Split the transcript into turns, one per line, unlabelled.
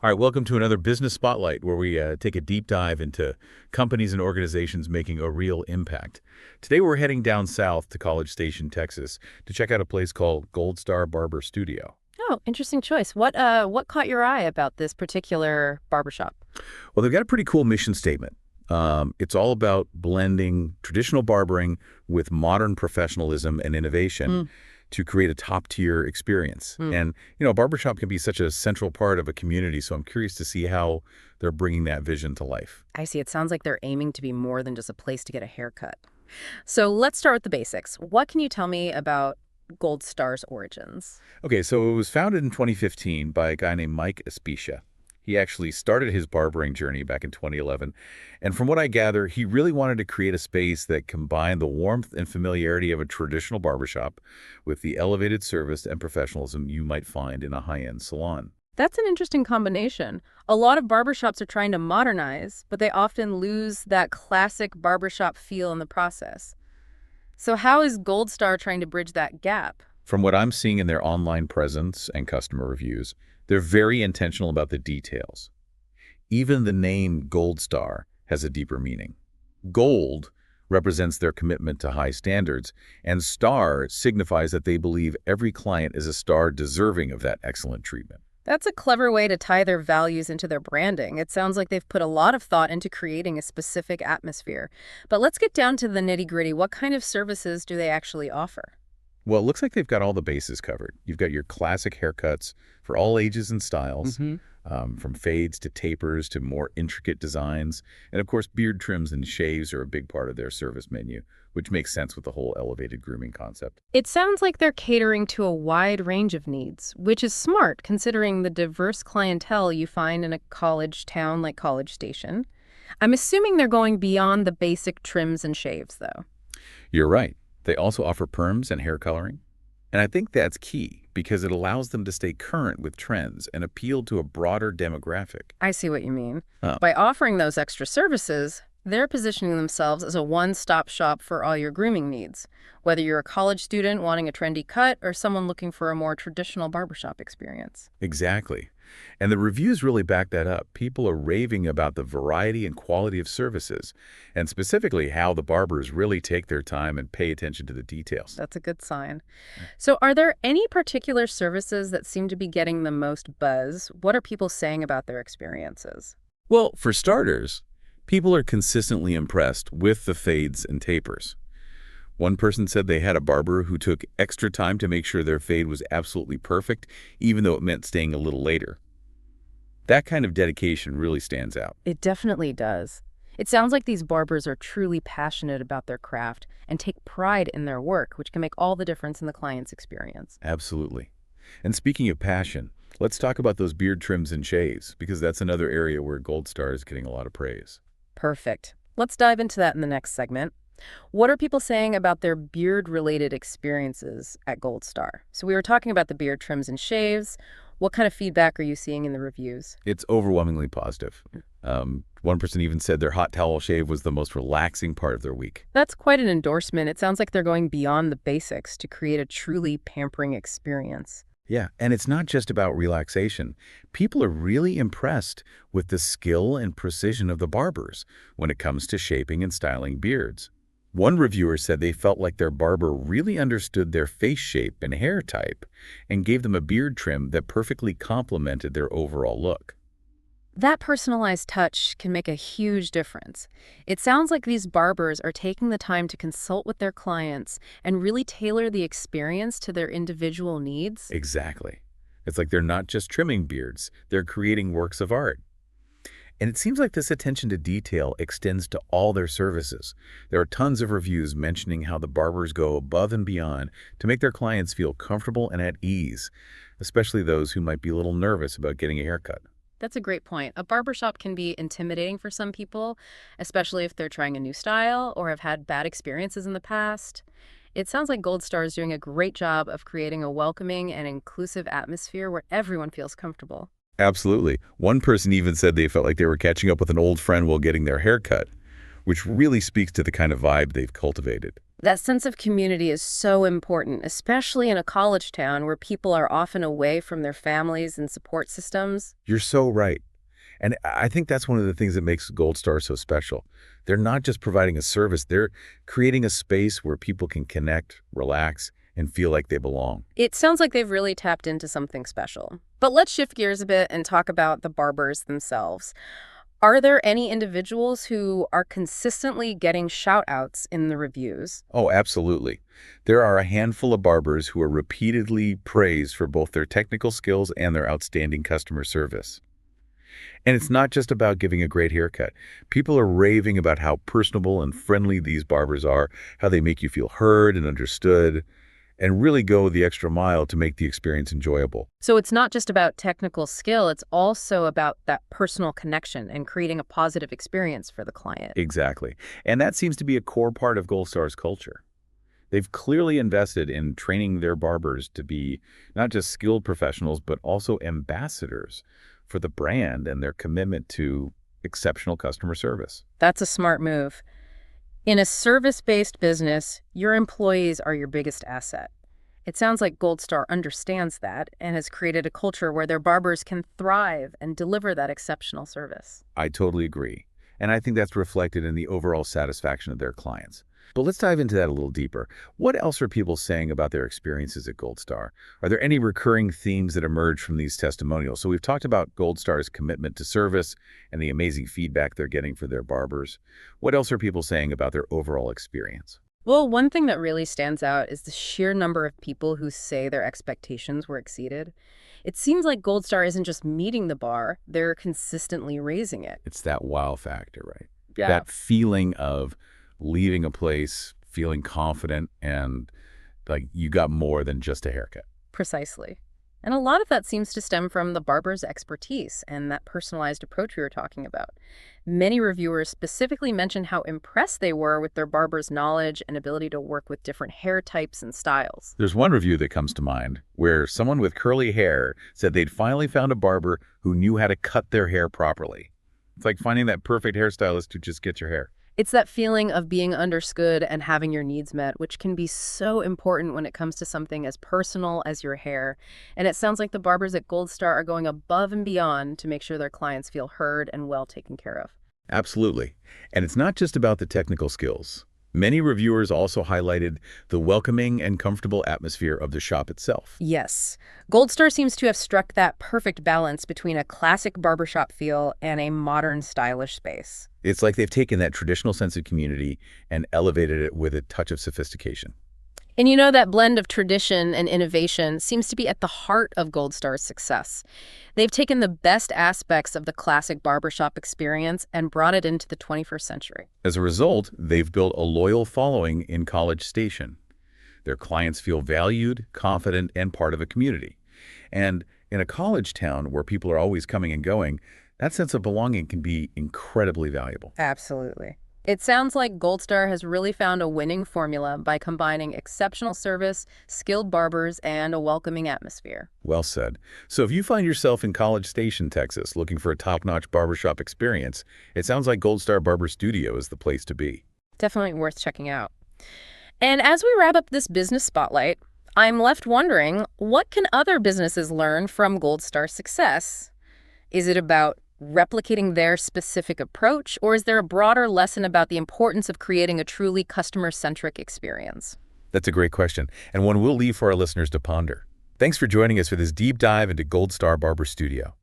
All right, welcome to another Business Spotlight, where we take a deep dive into companies and organizations making a real impact. Today, we're heading down south to College Station, Texas, to check out a place called Gold Star Barber Studio.
Oh, interesting choice. What caught your eye about this particular barbershop?
Well, they've got a pretty cool mission statement. It's all about blending traditional barbering with modern professionalism and innovation
Mm,
to create a top-tier experience.
mm.
And a barbershop can be such a central part of a community, so I'm curious to see how they're bringing that vision to life.
I see. It sounds like they're aiming to be more than just a place to get a haircut. So let's start with the basics. What can you tell me about Gold Star's origins?
Okay, so it was founded in 2015 by a guy named Mike Especia. He actually started his barbering journey back in 2011, and from what I gather, he really wanted to create a space that combined the warmth and familiarity of a traditional barbershop with the elevated service and professionalism you might find in a high-end salon.
That's an interesting combination. A lot of barbershops are trying to modernize, but they often lose that classic barbershop feel in the process. So how is Gold Star trying to bridge that gap?
From what I'm seeing in their online presence and customer reviews, they're very intentional about the details. Even the name Gold Star has a deeper meaning. Gold represents their commitment to high standards, and star signifies that they believe every client is a star deserving of that excellent treatment.
That's a clever way to tie their values into their branding. It sounds like they've put a lot of thought into creating a specific atmosphere. But let's get down to the nitty-gritty. What kind of services do they actually offer?
Well, it looks like they've got all the bases covered. You've got your classic haircuts for all ages and styles,
Mm-hmm.
from fades to tapers to more intricate designs. And of course, beard trims and shaves are a big part of their service menu, which makes sense with the whole elevated grooming concept.
It sounds like they're catering to a wide range of needs, which is smart considering the diverse clientele you find in a college town like College Station. I'm assuming they're going beyond the basic trims and shaves, though.
You're right. They also offer perms and hair coloring. And I think that's key because it allows them to stay current with trends and appeal to a broader demographic.
I see what you mean.
Oh,
By offering those extra services, they're positioning themselves as a one-stop shop for all your grooming needs, whether you're a college student wanting a trendy cut or someone looking for a more traditional barbershop experience.
exactly. And the reviews really back that up. People are raving about the variety and quality of services, and specifically how the barbers really take their time and pay attention to the details.
That's a good sign. So are there any particular services that seem to be getting the most buzz? What are people saying about their experiences?
Well, for starters, people are consistently impressed with the fades and tapers. One person said they had a barber who took extra time to make sure their fade was absolutely perfect, even though it meant staying a little later. That kind of dedication really stands out.
It definitely does. It sounds like these barbers are truly passionate about their craft and take pride in their work, which can make all the difference in the client's experience.
Absolutely. And speaking of passion, let's talk about those beard trims and shaves, because that's another area where Gold Star is getting a lot of praise.
Perfect. Let's dive into that in the next segment. What are people saying about their beard-related experiences at Gold Star? So we were talking about the beard trims and shaves. What kind of feedback are you seeing in the reviews?
It's overwhelmingly positive. One person even said their hot towel shave was the most relaxing part of their week.
That's quite an endorsement. It sounds like they're going beyond the basics to create a truly pampering experience.
Yeah, and it's not just about relaxation. People are really impressed with the skill and precision of the barbers when it comes to shaping and styling beards. One reviewer said they felt like their barber really understood their face shape and hair type and gave them a beard trim that perfectly complemented their overall look.
That personalized touch can make a huge difference. It sounds like these barbers are taking the time to consult with their clients and really tailor the experience to their individual needs.
Exactly. It's like they're not just trimming beards, they're creating works of art. And it seems like this attention to detail extends to all their services. There are tons of reviews mentioning how the barbers go above and beyond to make their clients feel comfortable and at ease, especially those who might be a little nervous about getting a haircut.
That's a great point. A barbershop can be intimidating for some people, especially if they're trying a new style or have had bad experiences in the past. It sounds like Gold Star is doing a great job of creating a welcoming and inclusive atmosphere where everyone feels comfortable.
Absolutely. One person even said they felt like they were catching up with an old friend while getting their hair cut, which really speaks to the kind of vibe they've cultivated.
That sense of community is so important, especially in a college town where people are often away from their families and support systems.
You're so right. And I think that's one of the things that makes Gold Star so special. They're not just providing a service, they're creating a space where people can connect, relax, and feel like they belong.
It sounds like they've really tapped into something special. But let's shift gears a bit and talk about the barbers themselves. Are there any individuals who are consistently getting shout outs in the reviews?
Oh, absolutely. There are a handful of barbers who are repeatedly praised for both their technical skills and their outstanding customer service. And it's not just about giving a great haircut. People are raving about how personable and friendly these barbers are, how they make you feel heard and understood, and really go the extra mile to make the experience enjoyable.
So it's not just about technical skill, it's also about that personal connection and creating a positive experience for the client.
Exactly. And that seems to be a core part of Gold Star's culture. They've clearly invested in training their barbers to be not just skilled professionals, but also ambassadors for the brand and their commitment to exceptional customer service.
That's a smart move. In a service-based business, your employees are your biggest asset. It sounds like Gold Star understands that and has created a culture where their barbers can thrive and deliver that exceptional service.
I totally agree. And I think that's reflected in the overall satisfaction of their clients. But let's dive into that a little deeper. What else are people saying about their experiences at Gold Star? Are there any recurring themes that emerge from these testimonials? So we've talked about Gold Star's commitment to service and the amazing feedback they're getting for their barbers. What else are people saying about their overall experience?
Well, one thing that really stands out is the sheer number of people who say their expectations were exceeded. It seems like Gold Star isn't just meeting the bar, they're consistently raising it.
It's that wow factor, right?
Yeah.
That feeling of leaving a place, feeling confident, and like you got more than just a haircut.
Precisely. And a lot of that seems to stem from the barber's expertise and that personalized approach we were talking about. Many reviewers specifically mention how impressed they were with their barber's knowledge and ability to work with different hair types and styles.
There's one review that comes to mind where someone with curly hair said they'd finally found a barber who knew how to cut their hair properly. It's like finding that perfect hairstylist who just gets your hair.
It's that feeling of being understood and having your needs met, which can be so important when it comes to something as personal as your hair. And it sounds like the barbers at Gold Star are going above and beyond to make sure their clients feel heard and well taken care of.
Absolutely. And it's not just about the technical skills. Many reviewers also highlighted the welcoming and comfortable atmosphere of the shop itself.
Yes. Gold Star seems to have struck that perfect balance between a classic barbershop feel and a modern, stylish space.
It's like they've taken that traditional sense of community and elevated it with a touch of sophistication.
And you know, that blend of tradition and innovation seems to be at the heart of Gold Star's success. They've taken the best aspects of the classic barbershop experience and brought it into the 21st century.
As a result, they've built a loyal following in College Station. Their clients feel valued, confident, and part of a community. And in a college town where people are always coming and going, that sense of belonging can be incredibly valuable.
Absolutely. It sounds like Gold Star has really found a winning formula by combining exceptional service, skilled barbers, and a welcoming atmosphere.
Well said. So if you find yourself in College Station, Texas, looking for a top-notch barbershop experience, it sounds like Gold Star Barber Studio is the place to be.
Definitely worth checking out. And as we wrap up this business spotlight, I'm left wondering, what can other businesses learn from Gold Star's success? Is it about replicating their specific approach, or is there a broader lesson about the importance of creating a truly customer-centric experience?
That's a great question, and one we'll leave for our listeners to ponder. Thanks for joining us for this deep dive into Gold Star Barber Studio.